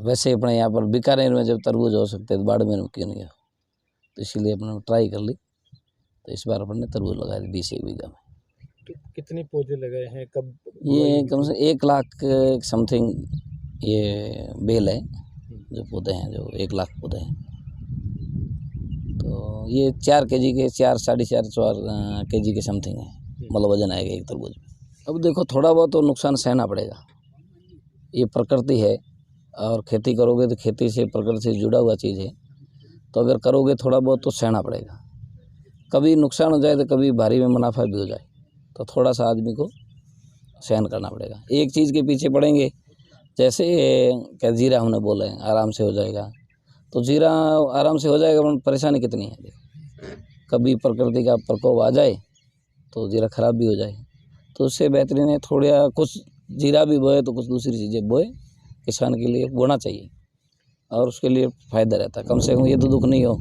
वैसे अपने यहाँ पर बीकानेर में जब तरबूज हो सकते हैं तो बाड़मेर में क्यों नहीं हो, तो इसीलिए अपने ट्राई कर ली। तो इस बार अपन ने तरबूज लगाया 20 एक बीघा में। कितने पौधे लगाए हैं, कब? ये कम से 1 लाख समथिंग ये बेल है, जो पौधे हैं, जो 1 लाख पौधे हैं। तो ये 4 kg के 4 साढ़े 4 kg के समथिंग है, मतलब वजन आएगा एक तरबूज में। अब देखो थोड़ा बहुत तो नुकसान सहना पड़ेगा, ये प्रकृति है और खेती करोगे तो खेती से प्रकृति से जुड़ा हुआ चीज़ है, तो अगर करोगे थोड़ा बहुत तो सहना पड़ेगा। कभी नुकसान हो जाए तो कभी भारी में मुनाफा भी हो जाए, तो थोड़ा सा आदमी को सहन करना पड़ेगा। एक चीज़ के पीछे पड़ेंगे, जैसे क्या जीरा हमने बोले आराम से हो जाएगा, तो जीरा आराम से हो जाएगा, पर परेशानी कितनी है। देखो कभी प्रकृति का प्रकोप आ जाए तो जीरा खराब भी हो जाए, तो उससे बेहतरीन है थोड़ा कुछ जीरा भी बोए तो कुछ दूसरी चीज़ें बोए, किसान के लिए बोना चाहिए और उसके लिए फ़ायदा रहता है। कम से कम ये तो दुख नहीं हो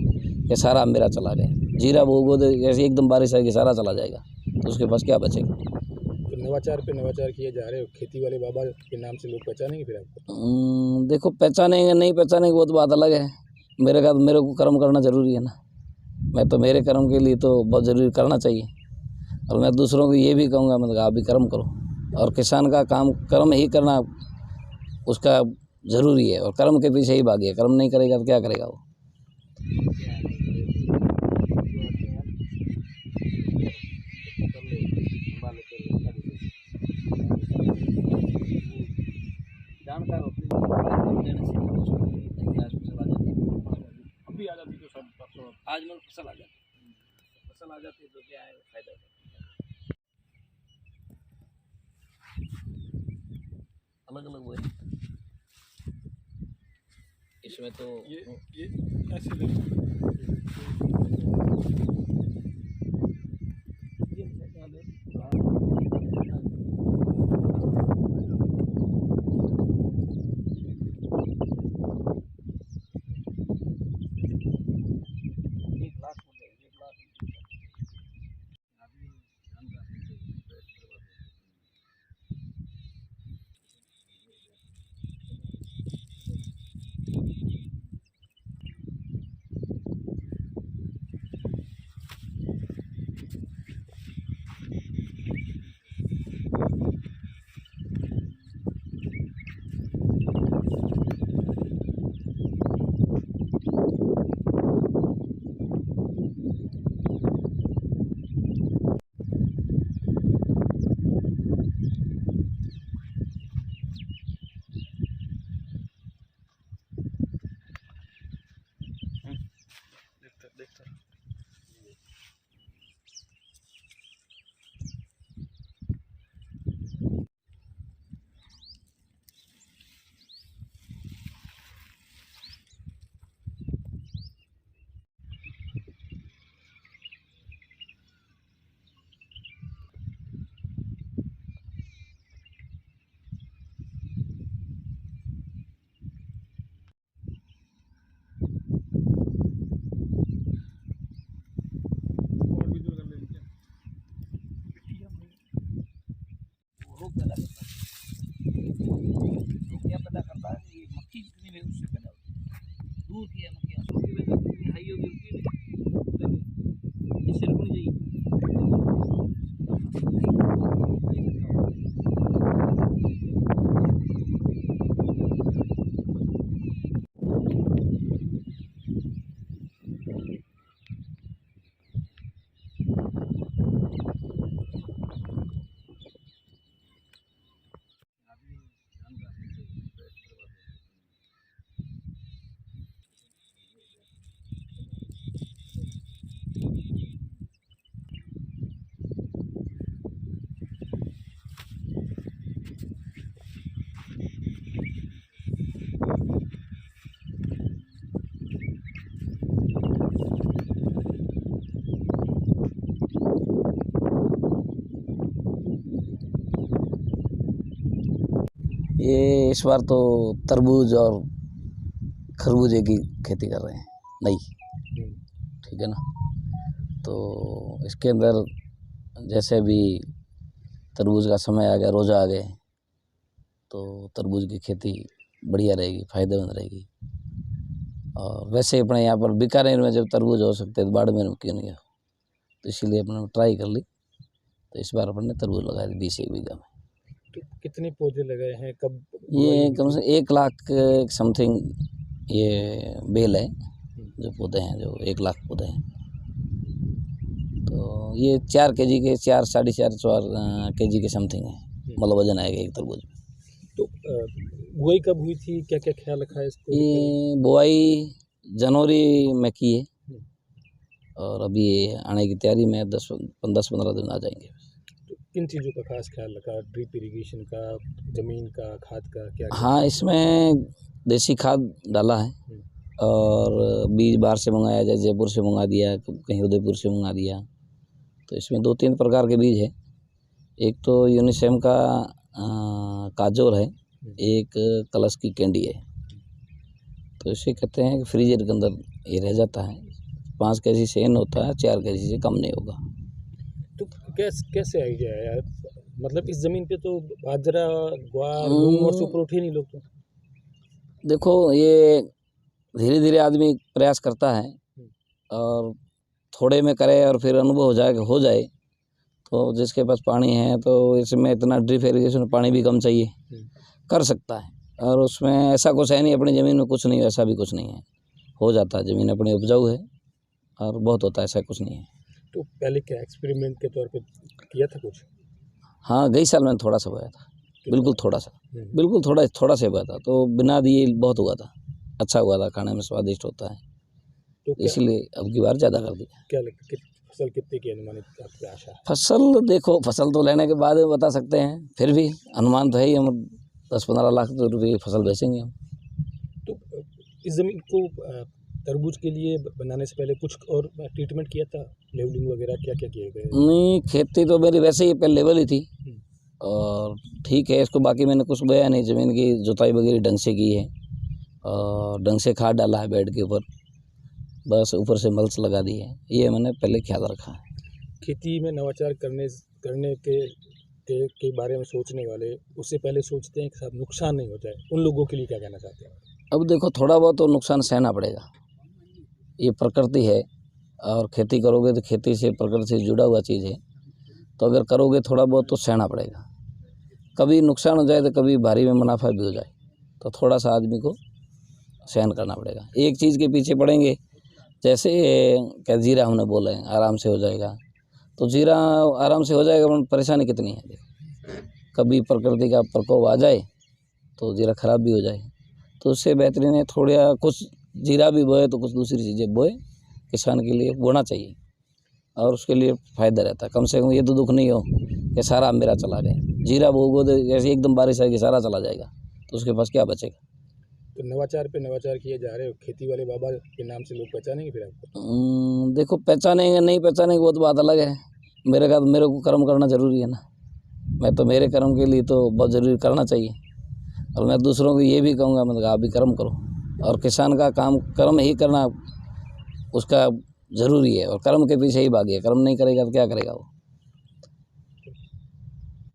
कि सारा मेरा चला गया। जीरा बोगो तो ऐसे एकदम बारिश आएगी सारा चला जाएगा, तो उसके पास क्या बचेगा। तो नवाचार पे नवाचार किए जा रहे हो, खेती वाले बाबा के नाम से लोग पहचानेंगे फिर आपको? देखो पहचानेंगे नहीं पहचानेंगे वो तो बात अलग है, मेरे को कर्म करना ज़रूरी है ना। मैं तो मेरे कर्म के लिए तो बहुत ज़रूरी करना चाहिए, और मैं दूसरों को ये भी कहूँगा, मतलब आप भी कर्म करो, और किसान का काम कर्म ही करना उसका ज़रूरी है, और कर्म के पीछे ही भागिए। कर्म नहीं करेगा तो क्या करेगा वो। अभी आ जाती तो सब परसों आज में फसल आ जाती तो क्या है फायदा। अलग अलग हुए इसमें तो ये ऐसे देखता क्या पता करता है कि मक्खी जितनी भी उससे पैदा होती है, दूर की है मक्खियाँ, सूखी में जितनी हाई होगी उतनी इससे रुकनी चाहिए। ये इस बार तो तरबूज और खरबूजे की खेती कर रहे हैं नई, ठीक है ना। तो इसके अंदर जैसे अभी तरबूज का समय आ गया, रोज़ा आ गए, तो तरबूज की खेती बढ़िया रहेगी, फ़ायदेमंद रहेगी। और वैसे अपने यहाँ पर बीकानेर में जब तरबूज हो सकते हैं तो बाड़मेर में क्यों नहीं हो, तो इसीलिए अपने ट्राई कर ली। तो इस बार अपन ने तरबूज लगाया 20 बीघा में। तो कितने पौधे लगाए हैं, कब ये कम से 1 लाख समथिंग ये बेल है, जो पौधे हैं, जो 1 लाख पौधे हैं। तो ये 4 केजी के 4 साढ़े 4 केजी के समथिंग है, मतलब वजन आएगा एक तरबूज में। तो बुआई कब हुई थी, क्या क्या ख्याल रखा है इसको? ये बुआई जनवरी में की है और अभी आने की तैयारी में 10-15 दिन आ जाएंगे। तो किन चीज़ों का खास ख्याल रखा, ड्रिप इरिगेशन का, ज़मीन का, खाद का, क्या? हाँ, इसमें देसी खाद डाला है और बीज बाहर से मंगाया, जैसे जयपुर से मंगा दिया, कहीं उदयपुर से मंगा दिया। तो इसमें 2-3 प्रकार के बीज है। एक तो यूनिसेम का काजोर है, एक कलश की कैंडी है। तो इसे कहते हैं कि फ्रीजर के अंदर ये रह जाता है, 5 केजी से इन होता है, 4 केजी से कम नहीं होगा। तो कैसे आइडिया है यार, मतलब इस ज़मीन पे तो बाजरा, ग्वार, मूंग और सब उठे नहीं लोग तो। देखो, ये धीरे धीरे आदमी प्रयास करता है और थोड़े में करे और फिर अनुभव हो जाए तो जिसके पास पानी है तो इसमें इतना ड्रिप इरिगेशन पानी भी कम चाहिए, कर सकता है। और उसमें ऐसा कुछ है नहीं अपनी ज़मीन में कुछ नहीं, ऐसा भी कुछ नहीं है, हो जाता है। ज़मीन अपनी उपजाऊ है और बहुत होता है, ऐसा कुछ नहीं है। तो पहले क्या एक्सपेरिमेंट के तौर पे किया था कुछ? हाँ, गई साल मैंने थोड़ा सा बोया था, बिल्कुल थोड़ा सा, बिल्कुल थोड़ा सा बोया था, तो बिना दिए बहुत हुआ था, अच्छा हुआ था, खाने में स्वादिष्ट होता है। तो इसलिए अब की बार ज़्यादा कर दिया। क्या लगता है फसल कितने की अनुमानित आपकी आशा है? फसल देखो, फसल तो लेने के बाद में बता सकते हैं, फिर भी अनुमान तो है ही, हम 10-15 लाख रुपये की फसल बेचेंगे हम। तो इस ज़मीन को तरबूज के लिए बनाने से पहले कुछ और ट्रीटमेंट किया था, लेवलिंग वगैरह क्या क्या किए गए? नहीं, खेती तो मेरी वैसे ही पहले लेवल ही थी और ठीक है, इसको बाकी मैंने कुछ बोया नहीं, ज़मीन की जुताई वगैरह ढंग से की है और ढंग से खाद डाला है बेड के ऊपर, बस ऊपर से मल्च लगा दी है, ये मैंने पहले ख्याल रखा है। खेती में नवाचार करने के बारे में सोचने वाले उससे पहले सोचते हैं कि साहब नुकसान नहीं हो जाए, उन लोगों के लिए क्या कहना चाहते हैं? अब देखो, थोड़ा बहुत तो नुकसान सहना पड़ेगा, ये प्रकृति है और खेती करोगे तो खेती से, प्रकृति से जुड़ा हुआ चीज़ है, तो अगर करोगे थोड़ा बहुत तो सहना पड़ेगा। कभी नुकसान हो जाए तो कभी भारी में मुनाफा भी हो जाए, तो थोड़ा सा आदमी को सहन करना पड़ेगा। एक चीज़ के पीछे पड़ेंगे, जैसे क्या जीरा हमने बोला है आराम से हो जाएगा, तो जीरा आराम से हो जाएगा, पर परेशानी कितनी है। देखो, कभी प्रकृति का प्रकोप आ जाए तो जीरा खराब भी हो जाए, तो उससे बेहतरीन है थोड़ा कुछ जीरा भी बोए तो कुछ दूसरी चीज़ें बोए, किसान के लिए बोना चाहिए और उसके लिए फ़ायदा रहता है। कम से कम ये तो दुख नहीं हो कि सारा मेरा चला गया। जीरा बोगो तो जैसे एकदम बारिश आएगी सारा चला जाएगा, तो उसके पास क्या बचेगा। तो नवाचार पे नवाचार किए जा रहे हो, खेती वाले बाबा के नाम से लोग पहचानेंगे फिर आपको? देखो, पहचानेंगे नहीं पहचानेंगे वो तो बात अलग है, मेरे को कर्म करना ज़रूरी है ना। मैं तो मेरे कर्म के लिए तो बहुत ज़रूरी करना चाहिए, और मैं दूसरों को ये भी कहूँगा, मतलब आप भी कर्म करो, और किसान का काम कर्म ही करना उसका ज़रूरी है, और कर्म के पीछे ही भागिए, कर्म नहीं करेगा तो क्या करेगा वो।